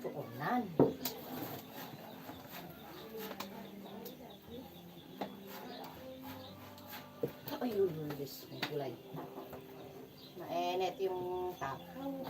Tuunan. Ay, lulis ng kulay. Mainit yung takaw.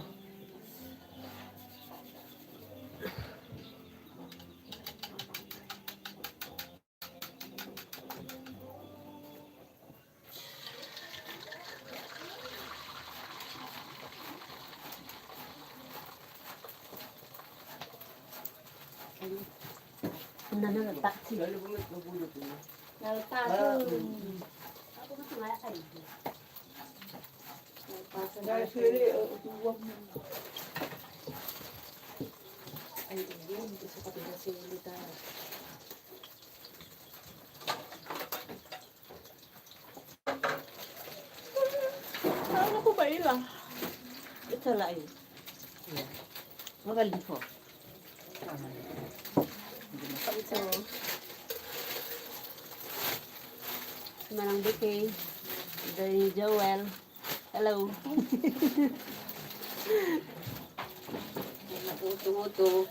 Nananatak sila. Nalpaso. Ako na sumaya kayo. Nalpaso. Ay, hindi sa kapila silita. Ano ko ba ilang? Ito lang. Magaling ko. Ito. Manang Vicky. Dari Joel. Hello. Nakuto-uto.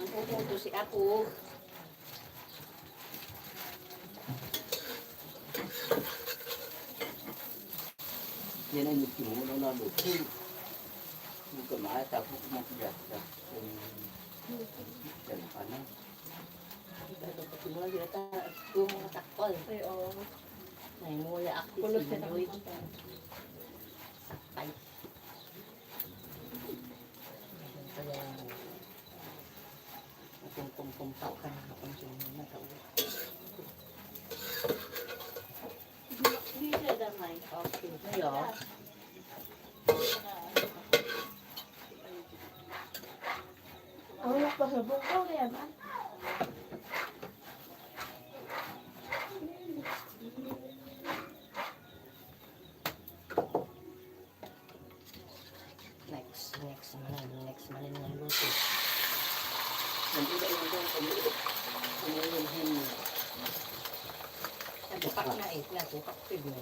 Nakuto si ako. Yan ay nagsimula na doon. Yung kamay, tapos kumapiyasa. Yan pa na. Simula kita yung mga takol. Ay, oo. Naimula akti Kulot si ka na. Joy. Sakay. Kaya kumpau ka na akong sinunod ako. Hindi siya damay. Okay. Ngayon, Ang nakpasabog ko kaya ba? next malin ng luto. Nandito yung doon, kumulit hin. Nabupak na eh, nabupak pig na.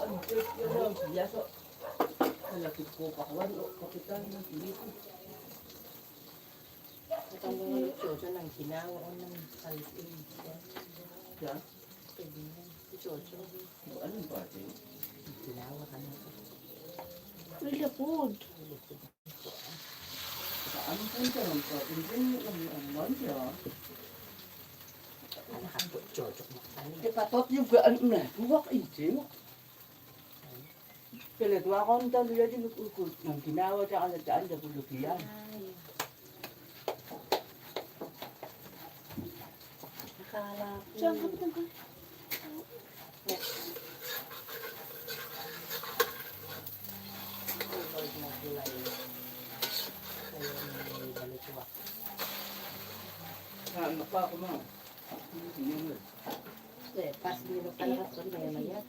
Ano, yun lang, siyaso. Kalapit ko pakwan, o kapitan ng pilito. Ito ang mga luto ng sinawa o ng salpin. Siya? Pig na. Luto. Ano ba ito? Sinawa ka na. Wala food. Ano po ito? Hindi ang siya. Nakakutso-chok mo. Di patot yung gaan na. Buwak ito. Kaya ito ako ang talo yan yung ukul. Nang ginawa siya ka daan sa bulukiyan. Nakalap. Saan ka ba? Lord na gulay. Kaya may balitwa. Ano pa ako mga? Hindi. Pas nilo kalakas ko may mayat.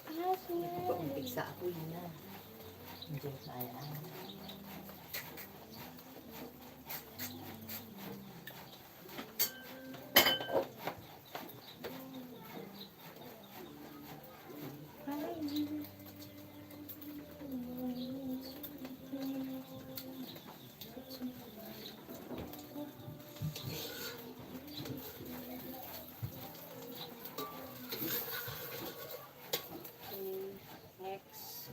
Ah, sweet. Kung pigsa ako yun na. Hindi kaya. Next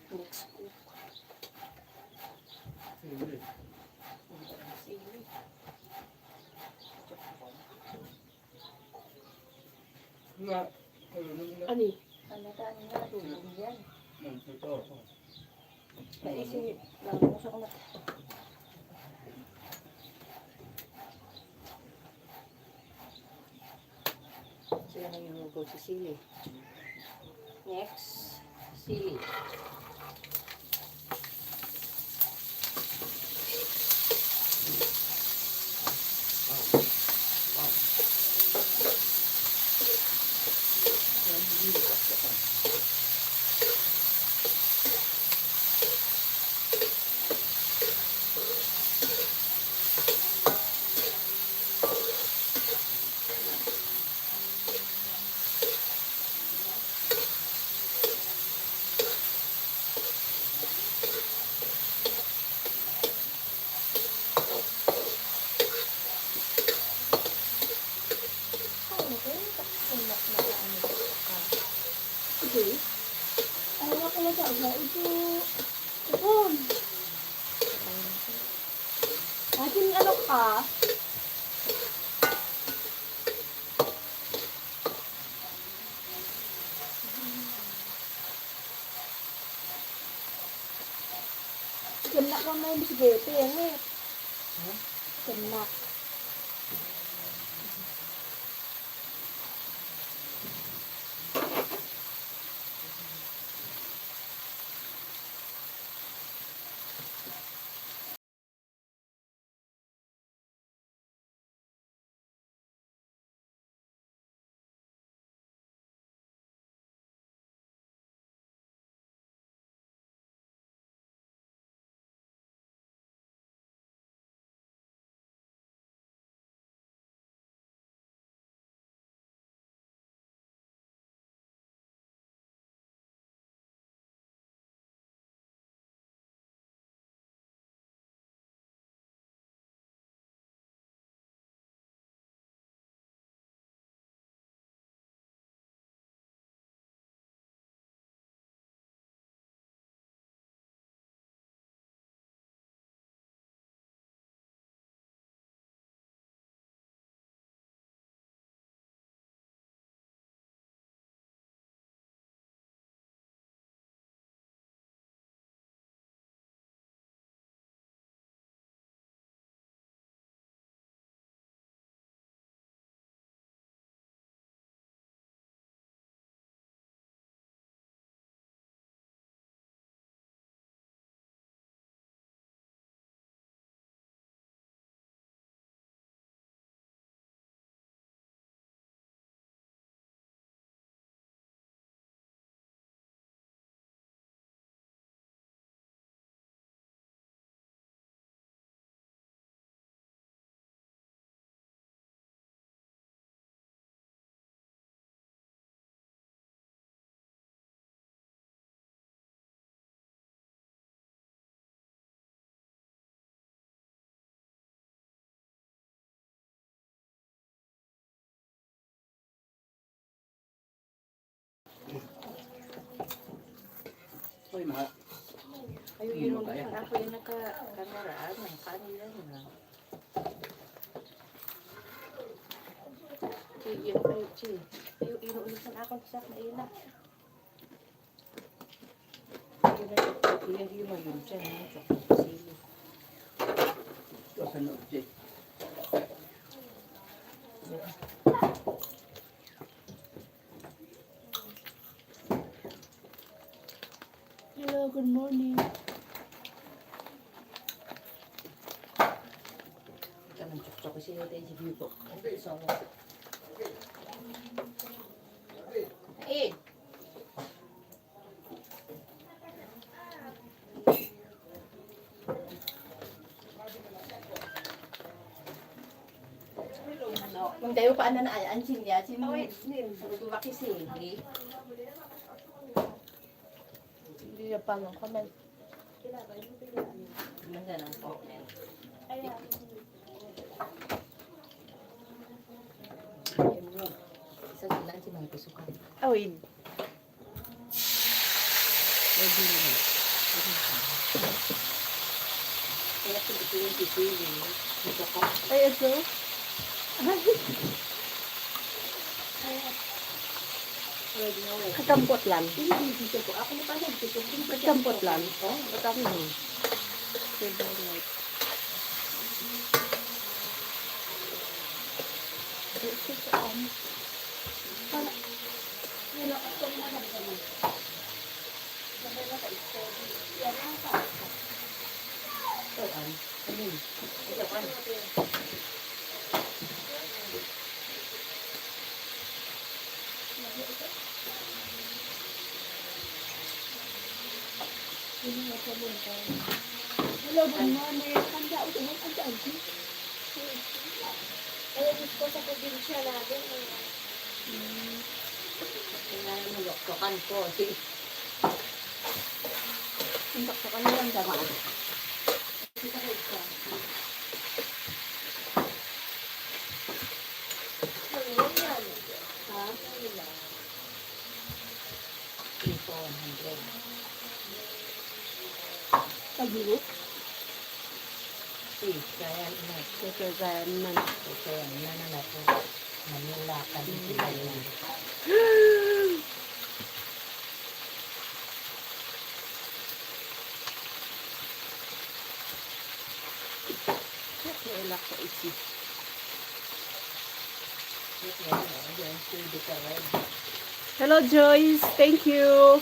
cook. Sige. Sili. Nga. Ano Ani? Ano tayo nga, tulong yan. ito? Naisip, namusa ko na. Sila na yung lugo si sili. Next, sili. Ano na kaya sa ito? Ipon. Ating ano ka? Kenak ka may bisigete yan eh. Kenak. Hoy, mahal. Ayaw yun yung ako yung naka-kameraan. Ang kanin lang na. Yun kayo, Chi. Ayaw inuulisan ako sa na ina. Yun na yung yun dyan. Yung chocolate sili. Ito sa noob, Jay. Hello, good morning. Ito ng chocolate sili tayo si Bibo. So, eh! Kung tayo pa na ansin niya, si Mawit, sabi kasi, hindi. Hindi na pa ng comment. Ganda ng comment. Isa lang si mga pisukan. Awin. Pwede naman. Kaya kung ito yung pipili, ito ko. Ay, ito? Katampot lang. Dito ko. Ako na pa nagtito. Katampot lang. Oh, Katampot. Hello, good morning. Kanda, utuhan, kanda, agi. Alam ko sa probinsya natin. Kailangan mo loktokan ko. Intak sa kanilang damaan. Kita ko ito. Ano yan? Ha? dulu. Kaya na. Kekayaan man. Kaya na po. Manila ka din sila yun. Kailak ko isi. Hello Joyce, thank you.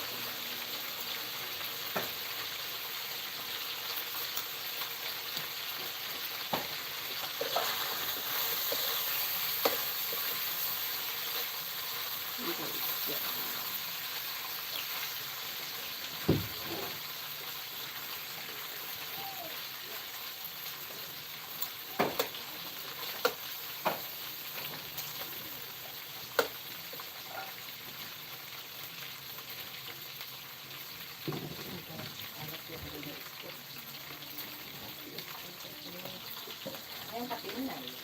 Ayan, kapin na eh.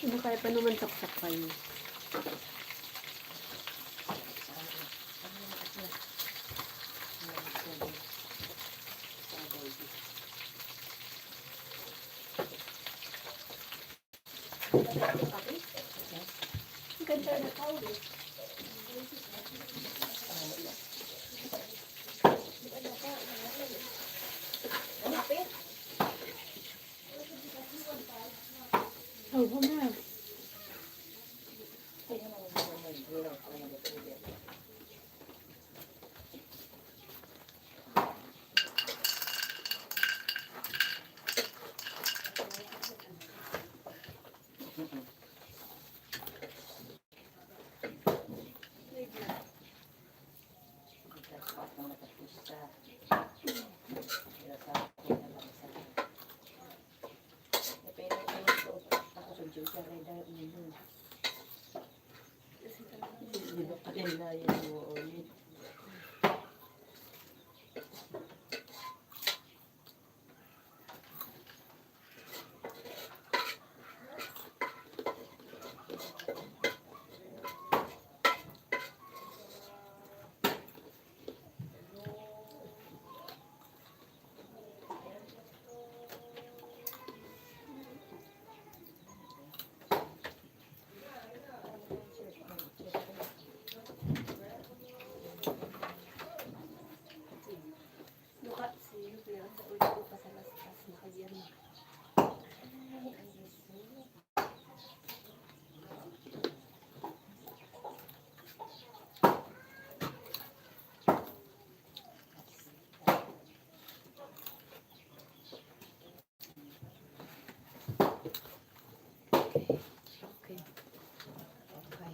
Ano kaya pa naman saksak pa yun? Ganda na tao eh. Oh, na. Di ba pa rin na yun mo ulit? Okay. Okay.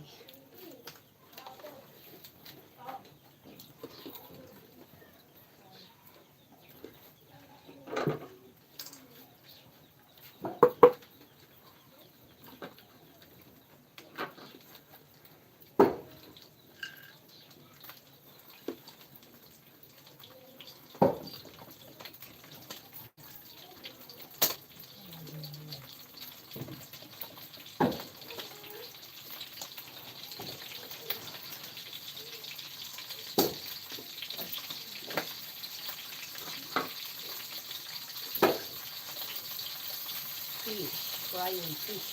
Fish. Frying fish.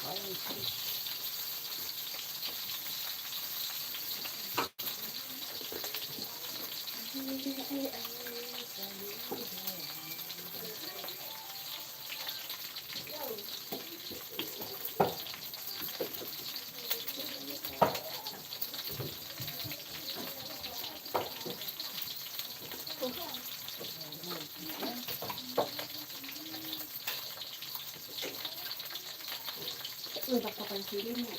Frying fish. Uy, baka pansinin mo.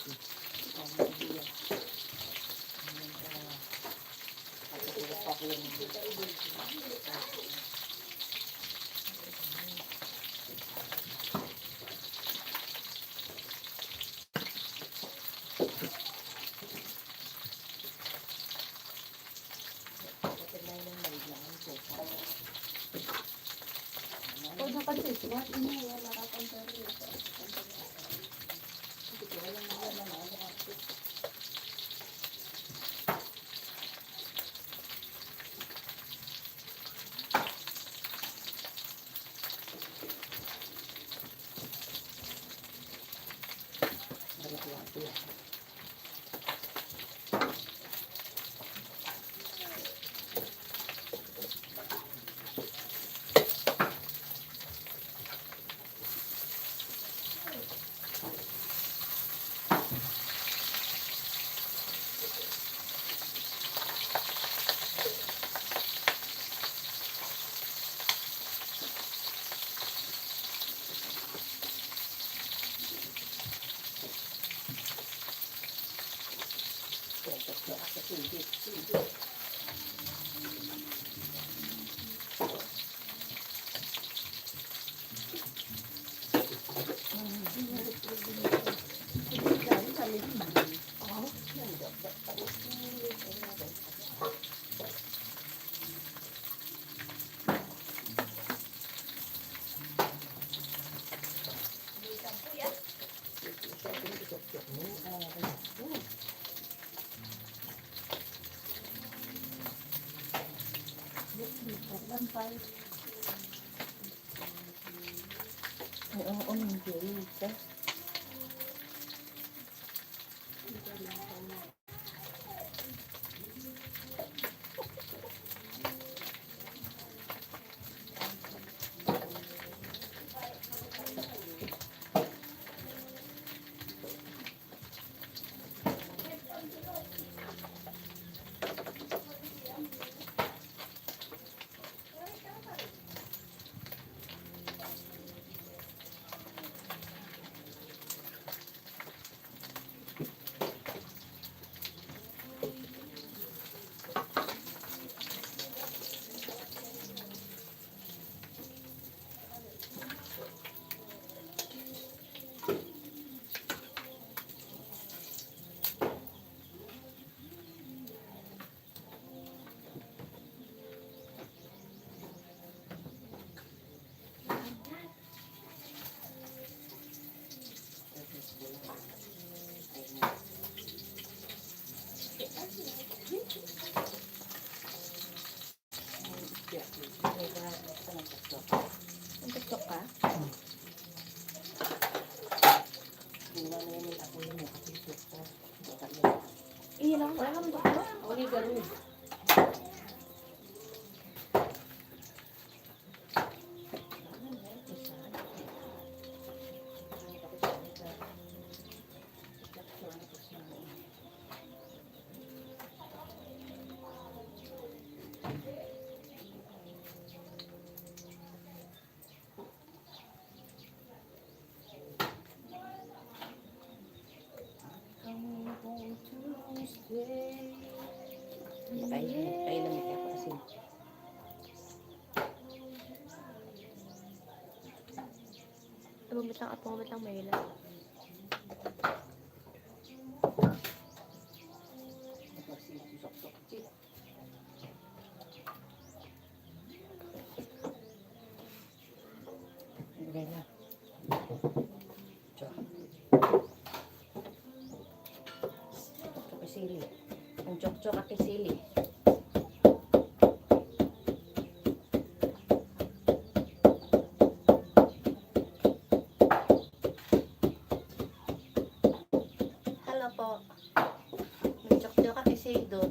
What ini wala ka pantari. Ay, oo, hindi. Ang TikTok ka? Ilang wala naman TikTok. Kaya naman kaya ako asin. Bumitang at bumitang may ilan. Ilagay na. Tiyo. Kakisili. Ang chok-chok kakisili. Hello po. Ang chok-chok kakisili doon.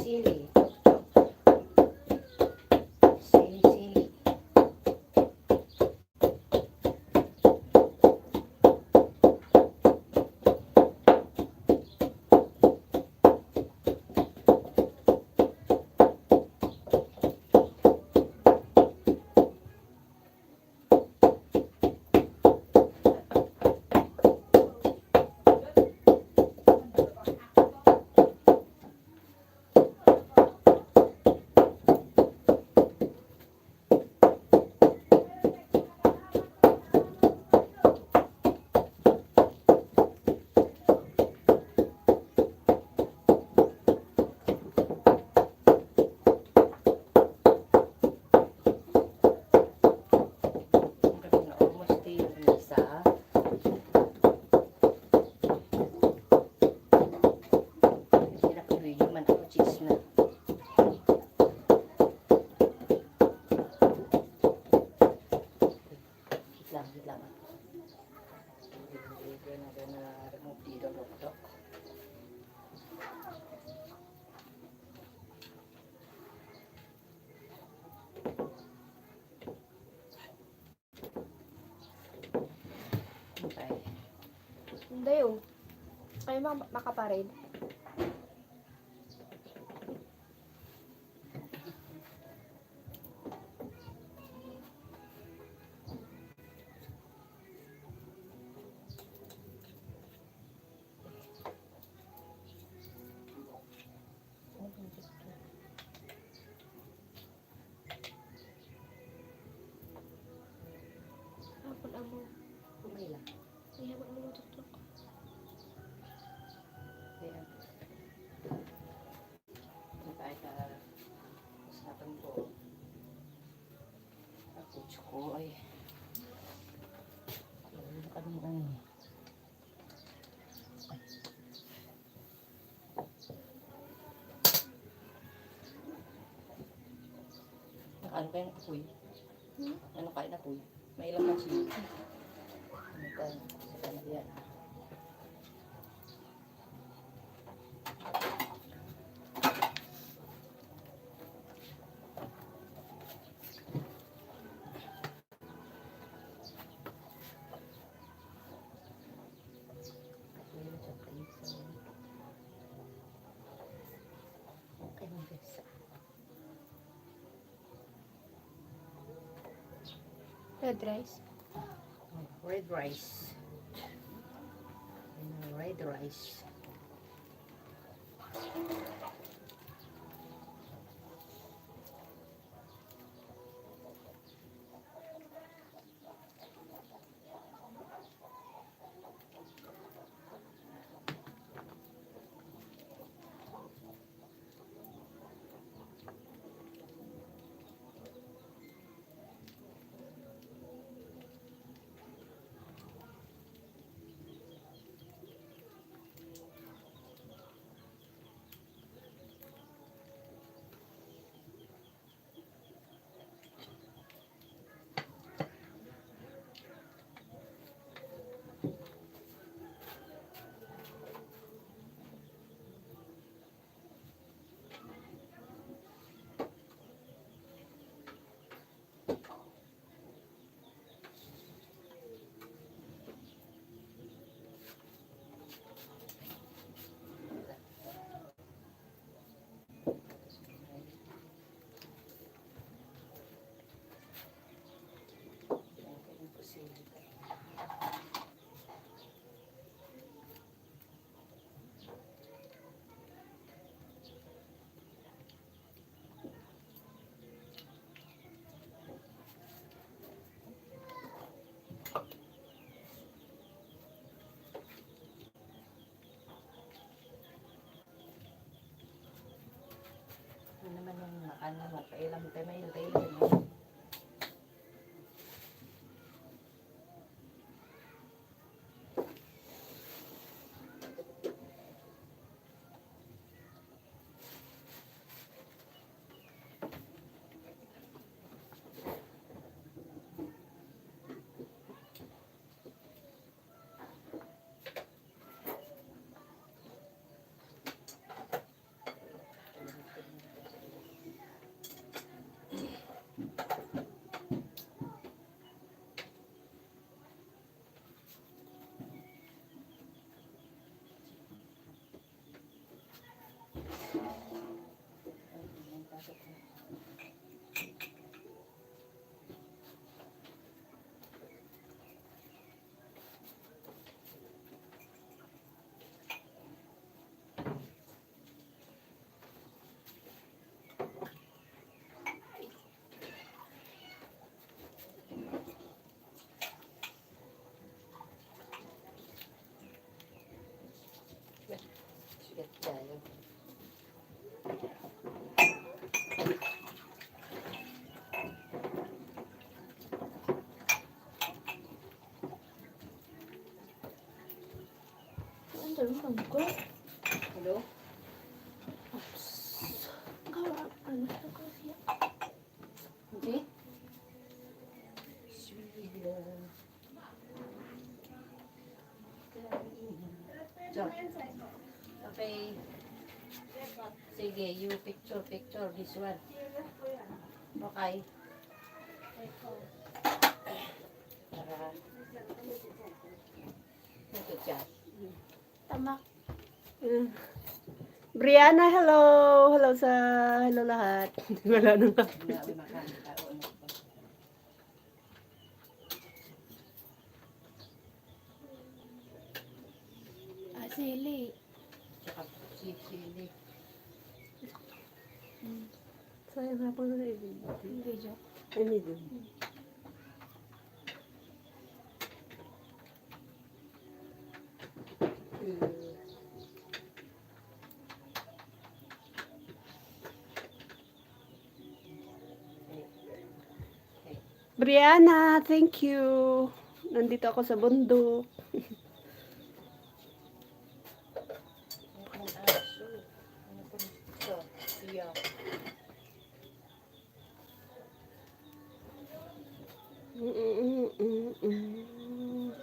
Sili. Sili. Almost din yung isa. Pinapabili man ako cheese na. Wait lang. Hindi na remove dito, doktor. Okay. Hindi oh. Kayo makaparid. Hapon amo. Okay lang. Iya mo mo tutok. Ayan. Kahit usapan ko. Ako ko ay kami ay ano kayo na apoy? Ano kayo na apoy? May ilang kasi. Ano kayo? Sa kanila yan. Okay, mag-isa. Red rice. Red rice. Red rice. Ano naman yung ano mo, kailan tayo may ilagay mo. Angko. Hello? Gawa, ano ko siya? Hindi? Diyan. Okay. Sige, you picture this one. Okay. Para. Ito dyan. Tama. Brianna, hello! Hello lahat. Wala nang Hindi ako makakita. Ano ba? Sili. Tsaka sili. sayang hapon na Video. Ini din. Brianna, thank you. Nandito ako sa bundok. Ang aso. Ano po ito? Iya.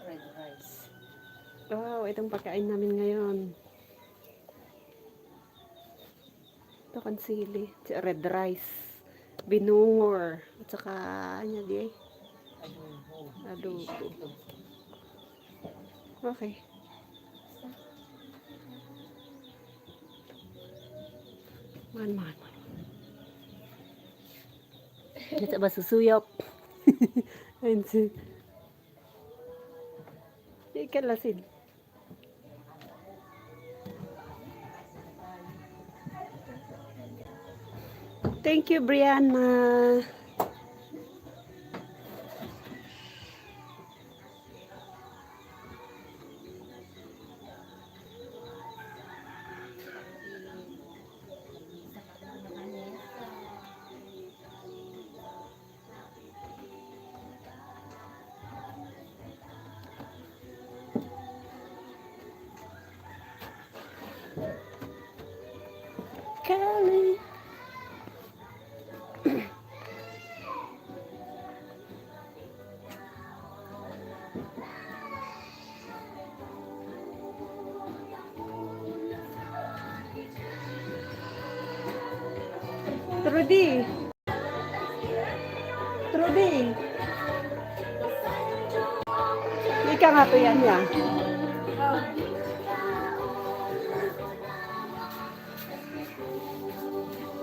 Red rice. Wow, itong pagkain namin ngayon. Ito kansili, red rice, binungor, at saka ano di adobo. Okay. Man. Ito ba susuyop? Ayun si. Ikan lasin. Thank you, Brianna. Kelly. Trudy. Ika nga to yan ya.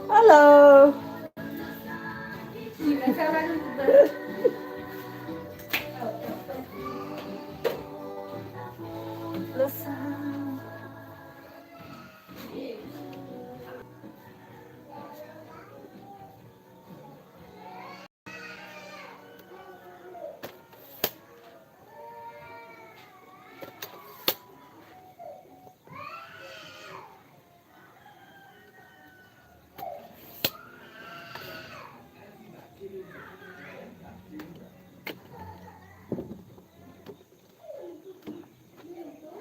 Hello.